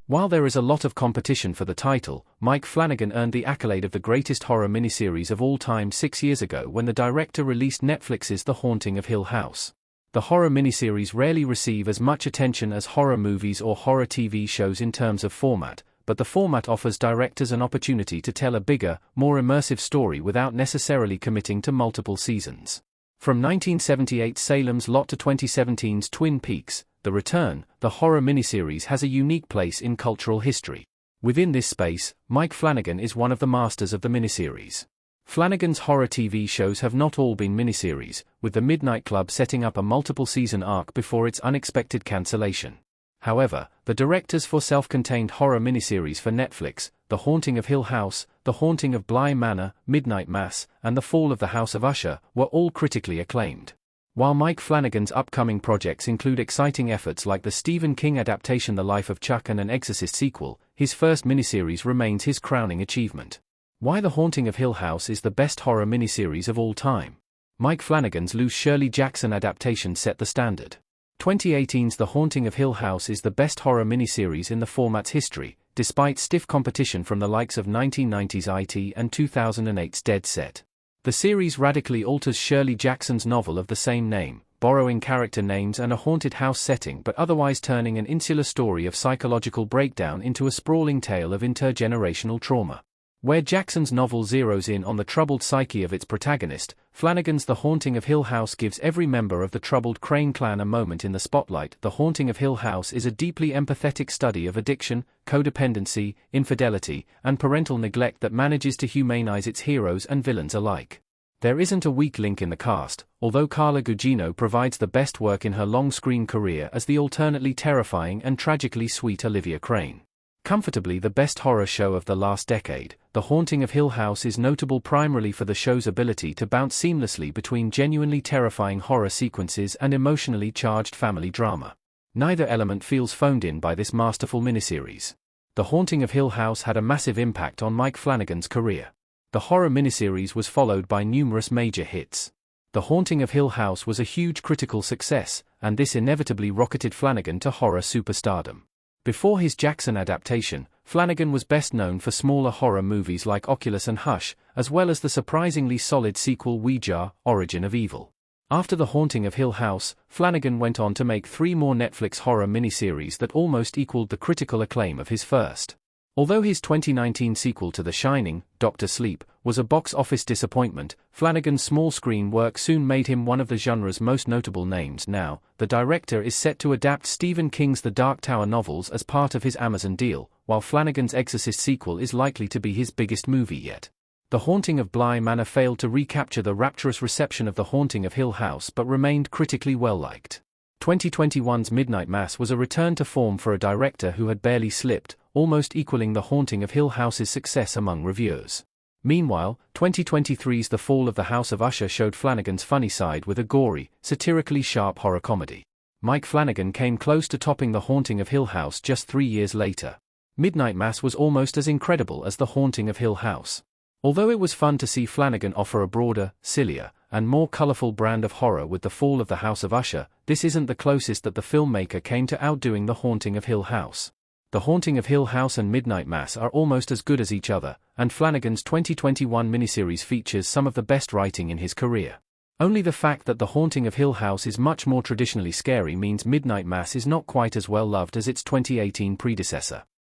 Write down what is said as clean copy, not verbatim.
While there is a lot of competition for the title, Mike Flanagan earned the accolade of the greatest horror miniseries of all time 6 years ago when the director released Netflix's The Haunting of Hill House. The horror miniseries rarely receive as much attention as horror movies or horror TV shows in terms of format, but the format offers directors an opportunity to tell a bigger, more immersive story without necessarily committing to multiple seasons. From 1978's Salem's Lot to 2017's Twin Peaks, The Return, the horror miniseries has a unique place in cultural history. Within this space, Mike Flanagan is one of the masters of the miniseries. Flanagan's horror TV shows have not all been miniseries, with The Midnight Club setting up a multiple-season arc before its unexpected cancellation. However, the directors for self-contained horror miniseries for Netflix, The Haunting of Hill House, The Haunting of Bly Manor, Midnight Mass, and The Fall of the House of Usher, were all critically acclaimed. While Mike Flanagan's upcoming projects include exciting efforts like the Stephen King adaptation The Life of Chuck and an Exorcist sequel, his first miniseries remains his crowning achievement. Why The Haunting of Hill House is the best horror miniseries of all time. Mike Flanagan's loose Shirley Jackson adaptation set the standard. 2018's The Haunting of Hill House is the best horror miniseries in the format's history, despite stiff competition from the likes of 1990's IT and 2008's Dead Set. The series radically alters Shirley Jackson's novel of the same name, borrowing character names and a haunted house setting but otherwise turning an insular story of psychological breakdown into a sprawling tale of intergenerational trauma. Where Jackson's novel zeroes in on the troubled psyche of its protagonist, Flanagan's The Haunting of Hill House gives every member of the troubled Crane clan a moment in the spotlight. The Haunting of Hill House is a deeply empathetic study of addiction, codependency, infidelity, and parental neglect that manages to humanize its heroes and villains alike. There isn't a weak link in the cast, although Carla Gugino provides the best work in her long-screen career as the alternately terrifying and tragically sweet Olivia Crane. Comfortably the best horror show of the last decade, The Haunting of Hill House is notable primarily for the show's ability to bounce seamlessly between genuinely terrifying horror sequences and emotionally charged family drama. Neither element feels phoned in by this masterful miniseries. The Haunting of Hill House had a massive impact on Mike Flanagan's career. The horror miniseries was followed by numerous major hits. The Haunting of Hill House was a huge critical success, and this inevitably rocketed Flanagan to horror superstardom. Before his Jackson adaptation, Flanagan was best known for smaller horror movies like Oculus and Hush, as well as the surprisingly solid sequel Ouija, Origin of Evil. After The Haunting of Hill House, Flanagan went on to make 3 more Netflix horror miniseries that almost equaled the critical acclaim of his first. Although his 2019 sequel to The Shining, Dr. Sleep, was a box office disappointment, Flanagan's small-screen work soon made him one of the genre's most notable names. Now, the director is set to adapt Stephen King's The Dark Tower novels as part of his Amazon deal, while Flanagan's Exorcist sequel is likely to be his biggest movie yet. The Haunting of Bly Manor failed to recapture the rapturous reception of The Haunting of Hill House but remained critically well-liked. 2021's Midnight Mass was a return to form for a director who had barely slipped, almost equaling The Haunting of Hill House's success among reviewers. Meanwhile, 2023's The Fall of the House of Usher showed Flanagan's funny side with a gory, satirically sharp horror comedy. Mike Flanagan came close to topping The Haunting of Hill House just 3 years later. Midnight Mass was almost as incredible as The Haunting of Hill House. Although it was fun to see Flanagan offer a broader, sillier, and more colorful brand of horror with The Fall of the House of Usher, this isn't the closest that the filmmaker came to outdoing The Haunting of Hill House. The Haunting of Hill House and Midnight Mass are almost as good as each other, and Flanagan's 2021 miniseries features some of the best writing in his career. Only the fact that The Haunting of Hill House is much more traditionally scary means Midnight Mass is not quite as well loved as its 2018 predecessor.